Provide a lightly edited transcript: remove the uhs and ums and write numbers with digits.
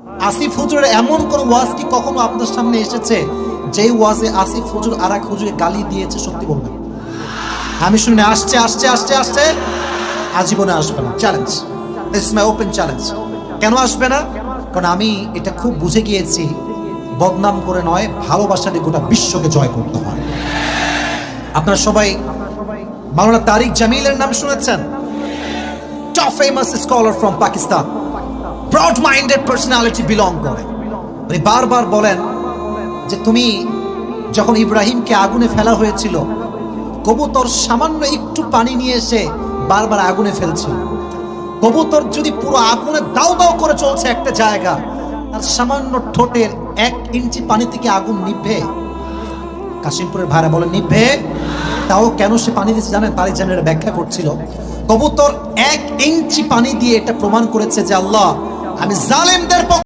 আসিফ হুজুরের এমন কোন ওয়াজ কি কখনো আপনার সামনে এসেছে যেই ওয়াজে আসিফ হুজুর আর এক হুজুরে গালি দিয়েছে? সত্যি বলবেন। আমি শুনে আসছে আসছে আসছে আসছে আজীবনে আসবে না। Challenge, this is my open challenge. কেন আসবে না? কারণ আমি এটা খুব বুঝে গিয়েছি, বদনাম করে নয়, ভালোবাসা দিয়ে গোটা বিশ্বকে জয় করতে হয়। আপনারা সবাই মাওলানা তারিক জামিলের নাম শুনেছেন? Top famous scholar from Pakistan, broad minded personality belong করে। উনি বারবার বলেন যে তুমি যখন ইব্রাহিমকে আগুনে ফেলা হয়েছিল, কবুতর সামান্য একটু পানি নিয়ে এসে বারবার আগুনে ফেলছিল। কবুতর যদি পুরো আগুনে দাও দাও করে চলছে একটা জায়গা, আর সামান্য ঠোঁটের 1 ইঞ্চি পানি থেকে আগুন নিভে? কাশিমপুরের ভাইরা বলেন নিভে। তাও কেন সে পানি দিচ্ছে জানেন? তারিক জামিল ব্যাখ্যা করছিল, কবুতর 1 ইঞ্চি পানি দিয়ে এটা প্রমাণ করেছে যে আল্লাহ, আমি জালেমদের